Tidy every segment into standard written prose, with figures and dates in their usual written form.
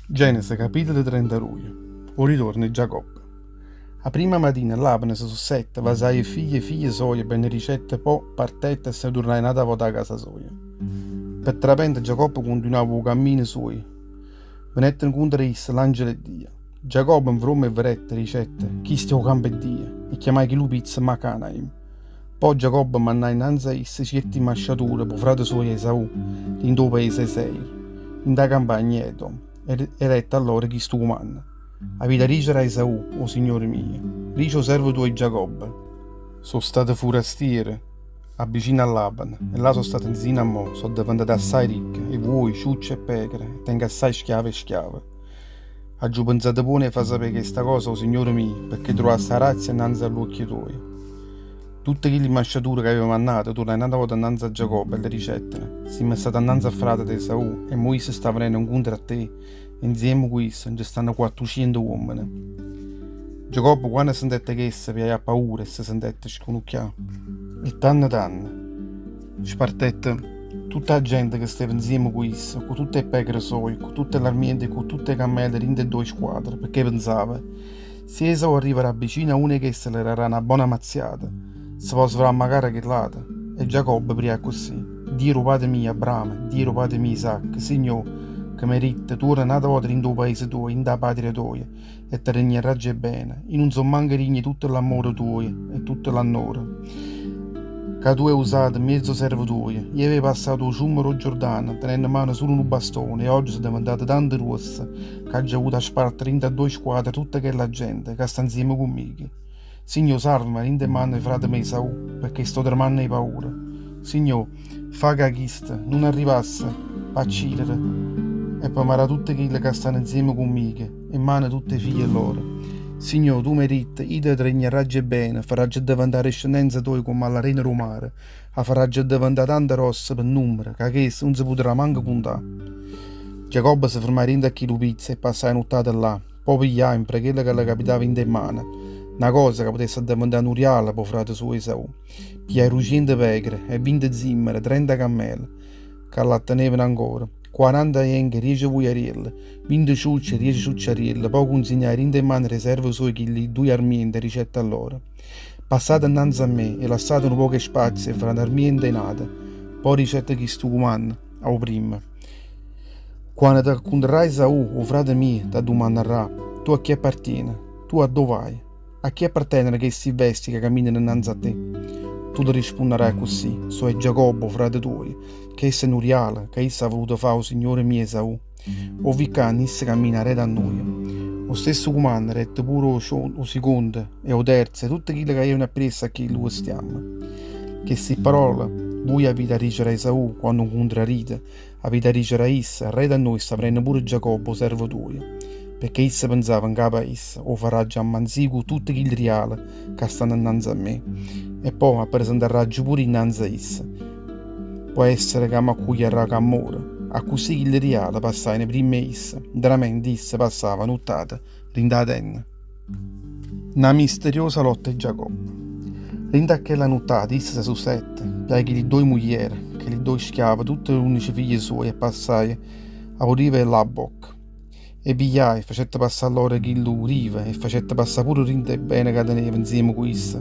Genesi capitolo 32. O ritorno di Giacobbe. La prima mattina l'Abne su sette vasai e figlie soie ben ricette po partette e se tornai nata a casa soia. Per trapente Giacobbe continuava il cammino suo. Venette incontro issa l'angelo e Dio. Giacobbe in vromme e verette ricette, chi stia o campo e Dio, e chiamai chi lupizza Macanaim. Poi Giacobbe mannai innanzi a issa certi masciature po frate suo Esau, in tuo paese Seir, in da campagna Edom. Eletta allora chi stu comanda. A vita ricera Esau, o signore mio, ricio servo tuo Giacobbe. Sono state forastiere, vicino all'Aban, e là sono state insieme a mo, sono diventate assai ricche, e voi, ciucce e pecore, e tengo assai schiave e schiave. A giù pensate buone e fa sapere che sta cosa, o signore mio, perché trovasse razza innanzi all'occhio tuoi. Tutte quelle masciature che avevo mandato, tu l'hai andata volta innanzi a Giacobbe e le ricette. Si è stata innanzi a frate di Esaù e Moise sta venendo incontro a te. Insieme con essa ci stanno 400 uomini. Giacobbe quando sentette che essa aveva paura e si sentette sconucchiare. E tanne. Spartette tutta la gente che stava insieme con essa, con tutte le pecore sue, con tutte le armiente e con tutte le cammelli in due squadre, perché pensava, se Esau arriverà vicino a una che essa le darà una buona mazziata. Si può svramagare che lata, e Giacobbe pria così. Dio rubate mia Abramo, Dio rubate mia Isaac, Signore, che merita, tu ora nata volta in tuo paese tuo, in da patria tua, e te regnerà bene, in un sommanche regni tutto l'amore tuo, e tutto l'annore. Che tu hai usato mezzo servo tuo, io avevo passato il ciummero Giordano, tenendo in mano solo un bastone, e oggi sono diventate tante rosse, che ho già avuto a spartire in da due squadre tutta quella gente che sta insieme conmigo. Signor, salvami in mano frate mio Esaù, perché sto tremando di paura. Signor, fa che questa non arrivasse a uccidere e poi mara tutte quelle che stanno insieme conmigo, e mano tutte figlie loro. Signor, tu meriti, io ti regnerà bene, farai diventare discendenza tua come alla reina romare, a farai diventare tante rosse per numero, che questo non si potrà manco contare. Giacobbe si fermò in a chi lupizza e passai nottata là, poi pigliai in quella che le capitava in mano. Una cosa che potesse diventare un reale per frate suo Esau. Pigliai 200 pecore e 20 zimmere, 30 cammelli, che la tenevano ancora. 40 enghe, 10 vuiarielle, 20 ciucce, 10 ciucciarielle, poi consegnai in mano riserve sue chili, 2 armiente ricette a loro. Passate innanzi a me e lasciate un poco spazio fra l'armiente e nata, poi ricette che stu comando, a prima. Quando ti incontrerai Esau, o frate mio, ti domanderà, tu a chi appartieni, tu a dove vai? A chi appartengono questi vesti che camminano innanzi a te? Tu ti risponderai così, so è Giacobbe, frate tuo, che essa è Nuriale, che essa ha voluto fare o signore mio Esau. O vicani essa camminare da noi. Lo stesso comando rette pure o secondo e o terzo, e tutte quelle che avevano appresso a chi lui stiamo. Che si parola, voi avete a ricere a Esau quando incontrerete, avete a ricere a essa, re da noi sta prendendo pure Giacobbe, servo tuo. Perché essa pensava in capo a essa, o farà già manzico tutti gli reali che stanno innanzi a me, e poi a presentarà giù pure innanzi a essa. Può essere che mi accoglierà che amore, a così gli reali passai nei primi essa, veramente essa passava nottata, rindatenna. Una misteriosa lotta di Giacobbe. Rinda che la nottata, essa su sette, piaghi le due mogliere, che le due schiave, tutte le unici figlie sue, e passai a urive la bocca. E pigliai, facette passare l'ora che lo riva e facette passare pure rinde bene che teneva insieme con essa.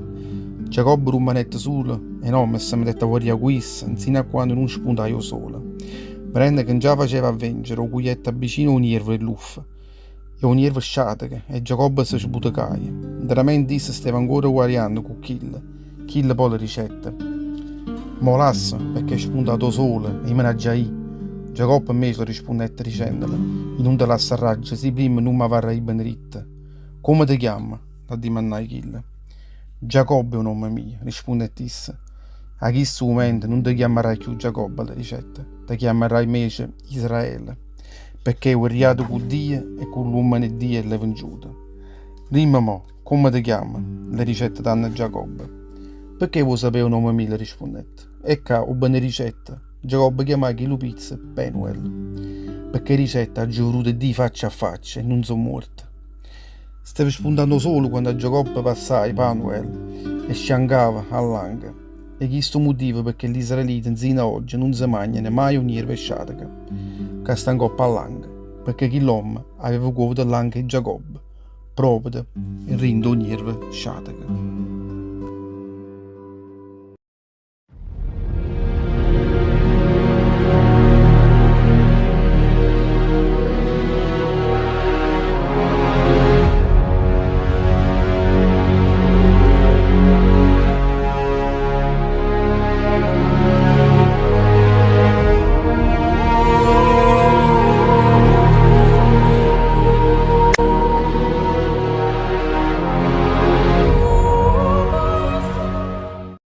Giacobbe rumanette solo e no, mi si mettette fuori a quissa, insieme a quando non spuntai io sola. Prende che già faceva a vincere, o cuglietta vicino un nervo e l'uffa. E un nervo sciatiche, e Giacobbe si sputecaia. Veramente essa stava ancora guariando con Kill poi le ricette. Mo lassa, perché è spuntato solo e me ne già io. Giacobbe a me lo rispondette dicendole, in un te la sarraggia, si prima non mi varrai ben dritta. Come ti chiama? La dimandai Chille. Giacobbe è un nome mio, rispondette essa. A questo momento non ti chiamerai più Giacobbe, le ricette, ti chiamerai invece Israele, perché ho riato con Dio e con l'uomo di Dio e l'hai venuto. Dimmi mo, come ti chiama? Le ricette danno a Giacobbe. Perché vuoi sapere un nome mio? Le rispondette. Ecco, ho bene ricette. Giacobbe chiamai chi lupizza Penuel, perché ricetta ha giurato di faccia a faccia e non sono morta. Stava spuntando solo quando a Giacobbe passai Penuel e sciangava all'anca. E questo motivo perché l'Israelita insino oggi non si mangiano mai un'erba sciatica, che sta in coppa all'anca. perché chi l'uomo aveva avuto anche Giacobbe, proprio in rindo nierve sciataca.